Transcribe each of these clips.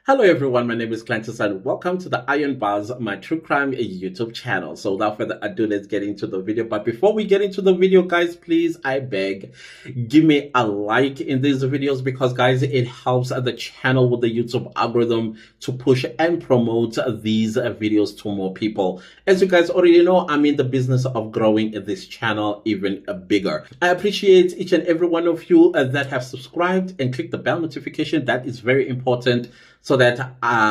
Hello everyone, my name is Clantis and welcome to the Iron Bars, my true crime YouTube channel. So without further ado, let's get into the video. But before we get into the video, guys, please, I beg, give me a like in these videos because, guys, it helps the channel with the YouTube algorithm to push and promote these videos to more people. As you guys already know, I'm in the business of growing this channel even bigger. I appreciate each and every one of you that have subscribed and clicked the bell notification. That is very important, so that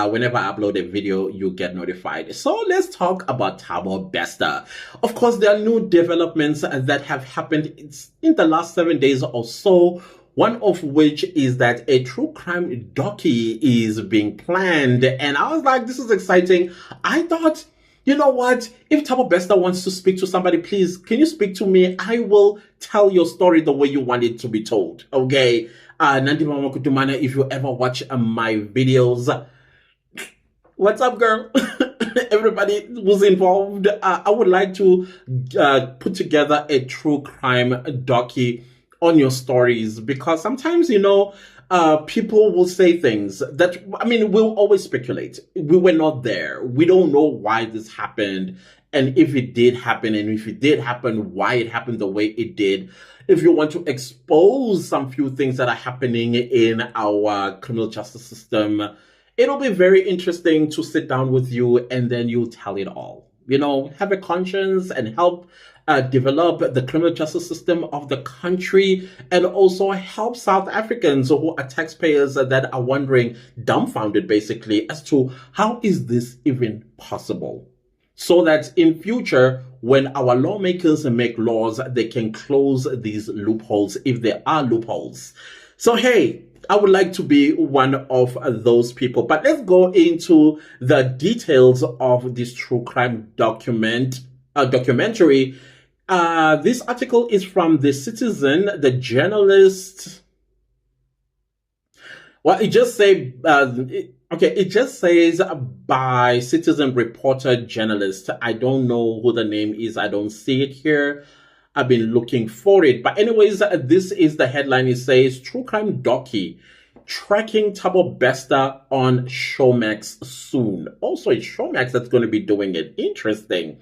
whenever I upload a video, you get notified. So let's talk about Thabo Bester. Of course, there are new developments that have happened in the last 7 days or so. One of which is that a true crime docu is being planned. And I was like, this is exciting. I thought, you know what? If Thabo Bester wants to speak to somebody, please, can you speak to me? I will tell your story the way you want it to be told. Okay? If you ever watch my videos, what's up, girl? Everybody who's involved, I would like to put together a true crime docu on your stories, because sometimes, people will say things that, we'll always speculate. We were not there. We don't know why this happened, and if it did happen, and if it did happen, why it happened the way it did. If you want to expose some few things that are happening in our criminal justice system, it'll be very interesting to sit down with you and then you tell it all. Have a conscience and help develop the criminal justice system of the country, and also help South Africans who are taxpayers that are wondering, dumbfounded basically, as to how is this even possible? So that in future, when our lawmakers make laws, they can close these loopholes if there are loopholes. So, hey, I would like to be one of those people. But let's go into the details of this true crime documentary. This article is from The Citizen, the journalist. Well, it just says by Citizen reporter journalist. I don't know who the name is. I don't see it here. I've been looking for it. But anyways, this is the headline. It says, True Crime Docu, tracking Thabo Bester on Showmax soon. Also, it's Showmax that's going to be doing it. Interesting.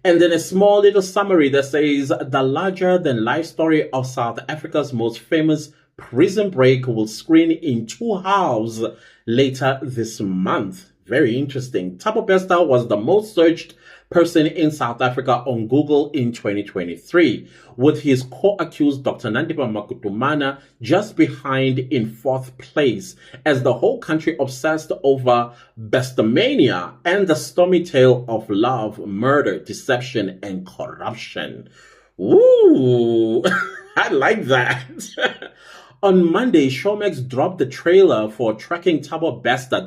And then a small little summary that says, the larger-than-life story of South Africa's most famous prison break will screen in 2 halves later this month. Very interesting. Thabo Bester was the most searched person in South Africa on Google in 2023, with his co-accused Dr. Nandiba Makutumana just behind in 4th place, as the whole country obsessed over Bestermania and the stormy tale of love, murder, deception, and corruption. Ooh, I like that. On Monday, Showmax dropped the trailer for Tracking Thabo Bester.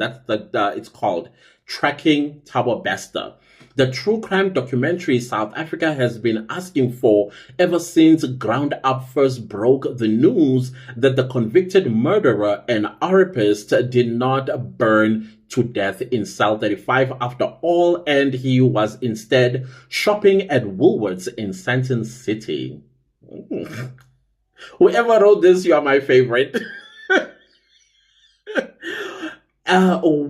It's called Tracking Thabo Bester, the true crime documentary South Africa has been asking for ever since Ground Up first broke the news that the convicted murderer and rapist did not burn to death in cell 35 after all, and he was instead shopping at Woolworths in Sandton City. Whoever wrote this, you are my favorite.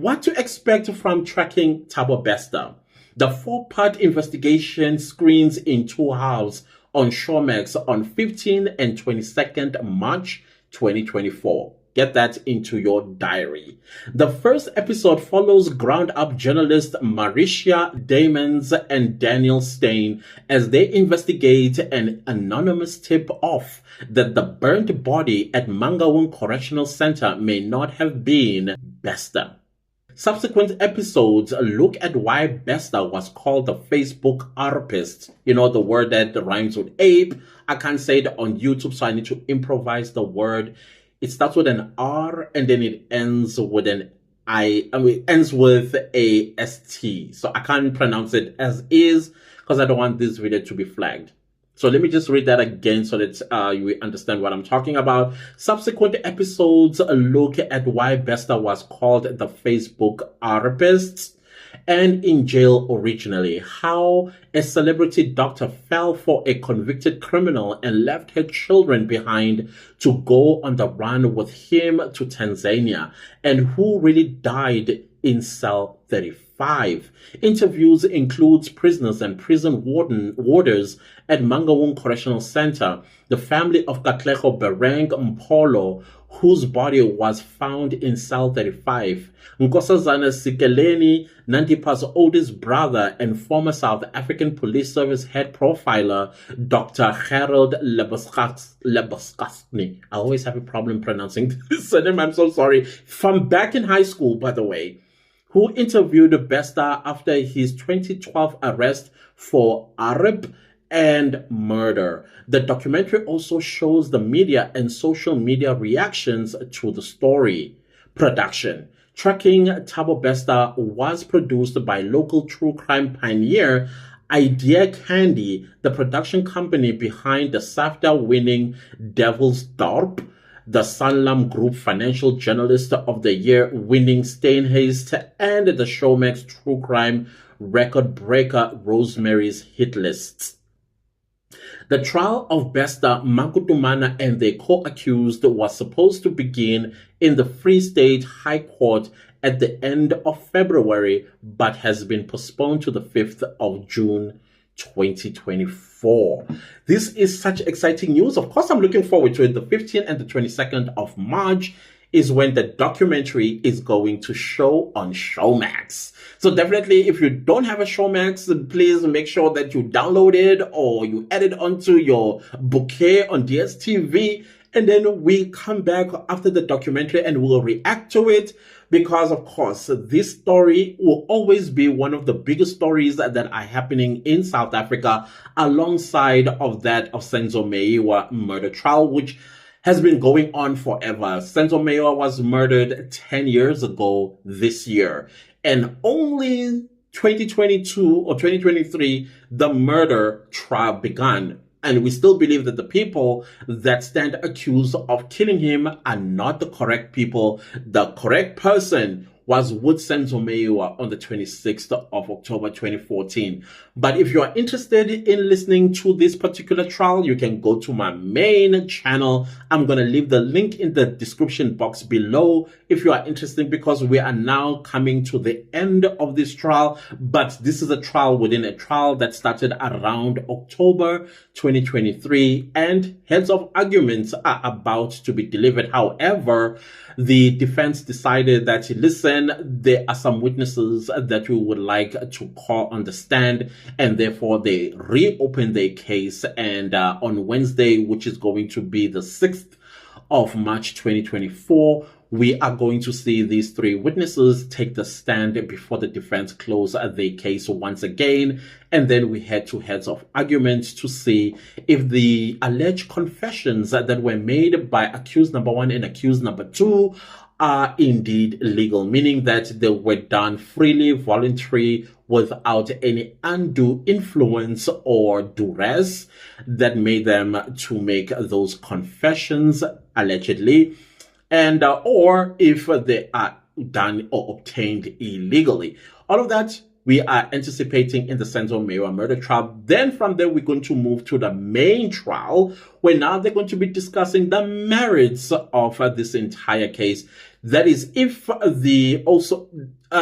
What to expect from Tracking Thabo Bester? The 4-part investigation screens in 2 halves on Showmax on 15th and 22nd March 2024. Get that into your diary. The first episode follows Ground Up journalists Maricia Damons and Daniel Steyn as they investigate an anonymous tip-off that the burnt body at Mangaung Correctional Center may not have been Bester. Subsequent episodes look at why Bester was called the Facebook rapist. The word that rhymes with ape. I can't say it on YouTube, so I need to improvise the word. It starts with an R and then it ends with an I. It ends with a ST. So I can't pronounce it as is because I don't want this video to be flagged. So let me just read that again so that you understand what I'm talking about. Subsequent episodes look at why Bester was called the Facebook rapist. and in jail originally. How a celebrity doctor fell for a convicted criminal and left her children behind to go on the run with him to Tanzania, and who really died in cell 35. Interviews includes prisoners and prison warders at Mangaung Correctional Center, the family of Katlego Bereng Mpolo, whose body was found in cell 35. Nkosazana Sikeleni, Nandipa's oldest brother and former South African Police Service head profiler, Dr. Harold Lebeskasny. I always have a problem pronouncing this name, I'm so sorry. From back in high school, by the way, who interviewed Bester after his 2012 arrest for Arab and murder. The documentary also shows the media and social media reactions to the story. Production. Tracking Thabo Bester was produced by local true crime pioneer Idea Candy, the production company behind the SAFTA-winning Devil's Dorp, the Sanlam Group Financial Journalist of the Year winning Steinhaste, and the Showmax True Crime record breaker Rosemary's Hit Lists. The trial of Bester, Makutumana, and the co-accused was supposed to begin in the Free State High Court at the end of February, but has been postponed to the 5th of June 2024. This is such exciting news. Of course, I'm looking forward to it. The 15th and the 22nd of March is when the documentary is going to show on Showmax. So definitely, if you don't have a Showmax, please make sure that you download it or you add it onto your bouquet on DSTV. And then we come back after the documentary and we'll react to it, because of course, this story will always be one of the biggest stories that are happening in South Africa, alongside of that of Senzo Meyiwa murder trial, which has been going on forever. Senzo Meyiwa was murdered 10 years ago this year, and only 2022 or 2023, the murder trial began. And we still believe that the people that stand accused of killing him are not the correct people. The correct person was Wood Senzo Meyiwa on the 26th of October 2014. But if you are interested in listening to this particular trial, you can go to my main channel. I'm going to leave the link in the description box below if you are interested, because we are now coming to the end of this trial. But this is a trial within a trial that started around October 2023, and heads of arguments are about to be delivered. However, the defense decided that, listen, there are some witnesses that we would like to call on the stand, and therefore they reopened their case. And on Wednesday, which is going to be the 6th of March 2024, we are going to see these three witnesses take the stand before the defense close their case once again. And then we head to heads of arguments to see if the alleged confessions that were made by accused number 1 and accused number 2 are indeed legal, meaning that they were done freely, voluntary, without any undue influence or duress that made them to make those confessions, allegedly, and or if they are done or obtained illegally. All of that we are anticipating in the Senzo Meyiwa murder trial. Then from there, we're going to move to the main trial, where now they're going to be discussing the merits of this entire case. That is, if the also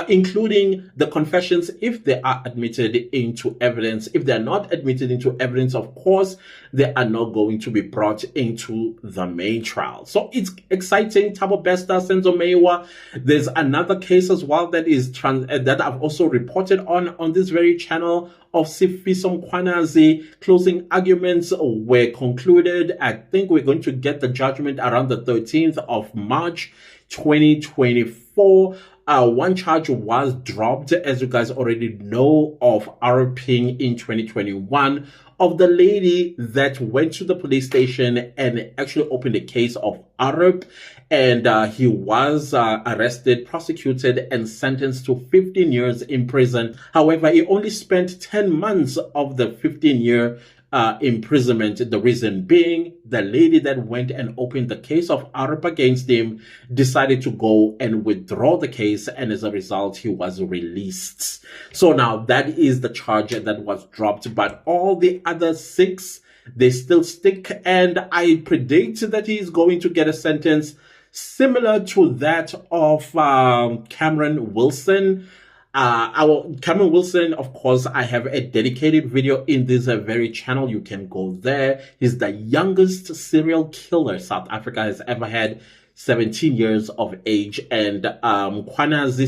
including the confessions, if they are admitted into evidence. If they are not admitted into evidence, of course, they are not going to be brought into the main trial. So it's exciting. Thabo Bester, Senzo Meyiwa. There's another case as well that is that I've also reported on this very channel of Sifiso Mkhwanazi. Closing arguments were concluded. I think we're going to get the judgment around the 13th of March 2024. One charge was dropped, as you guys already know, of RPing in 2021 of the lady that went to the police station and actually opened a case of Arab, and he was arrested, prosecuted, and sentenced to 15 years in prison. However, he only spent 10 months of the 15-year imprisonment. The reason being, the lady that went and opened the case of Arab against him decided to go and withdraw the case, and as a result, he was released. So now that is the charge that was dropped, but all the other 6, they still stick, and I predict that he is going to get a sentence similar to that of Cameron Wilson. Cameron Wilson, of course, I have a dedicated video in this very channel. You can go there. He's the youngest serial killer South Africa has ever had, 17 years of age, and Kwanazi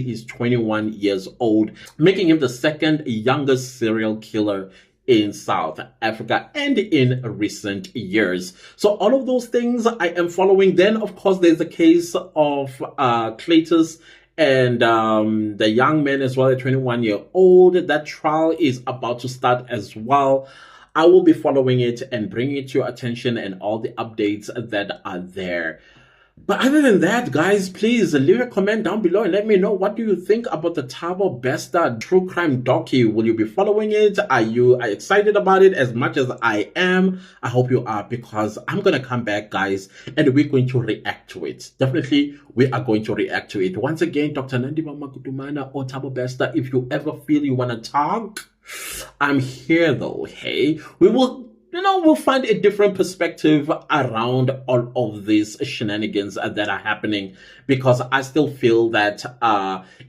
is 21 years old, making him the second youngest serial killer in South Africa and in recent years. So all of those things I am following. Then, of course, there's the case of Cletus and the young man as well, a 21-year-old. That trial is about to start as well. I will be following it and bringing it to your attention and all the updates that are there. But other than that, guys, please leave a comment down below and let me know, what do you think about the Thabo Bester true crime docu? Will you be following it? Are you excited about it as much as I am? I hope you are, because I'm going to come back, guys, and we're going to react to it. Definitely, we are going to react to it. Once again, Dr. Nandiba Makutumana or Thabo Bester, if you ever feel you want to talk, I'm here though, hey? We will, we'll find a different perspective around all of these shenanigans that are happening, because I still feel that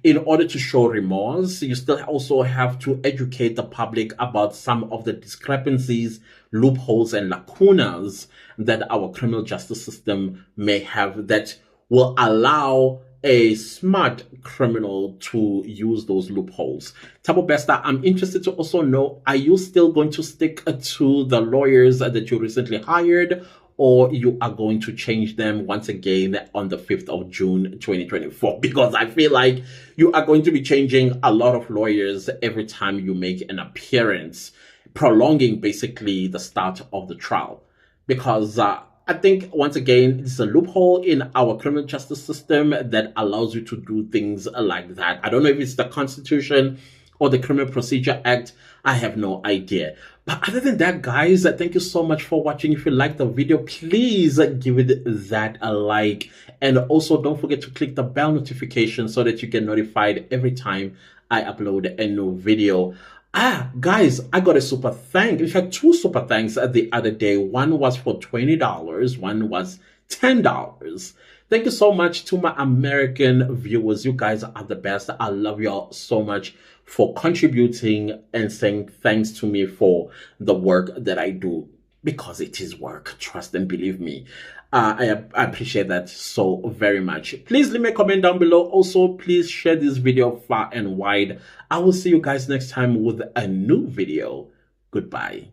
in order to show remorse, you still also have to educate the public about some of the discrepancies, loopholes, and lacunas that our criminal justice system may have that will allow a smart criminal to use those loopholes. Thabo Bester, I'm interested to also know, are you still going to stick to the lawyers that you recently hired, or you are going to change them once again on the 5th of June 2024? Because I feel like you are going to be changing a lot of lawyers every time you make an appearance, prolonging basically the start of the trial. Because I think, once again, it's a loophole in our criminal justice system that allows you to do things like that. I don't know if it's the Constitution or the Criminal Procedure Act. I have no idea. But other than that, guys, thank you so much for watching. If you liked the video, please give it that a like. And also, don't forget to click the bell notification so that you get notified every time I upload a new video. Guys, I got a super thank. In fact, 2 super thanks the other day. One was for $20, one was $10. Thank you so much to my American viewers. You guys are the best. I love y'all so much for contributing and saying thanks to me for the work that I do, because it is work. Trust and believe me. I appreciate that so very much. Please leave me a comment down below. Also, please share this video far and wide. I will see you guys next time with a new video. Goodbye.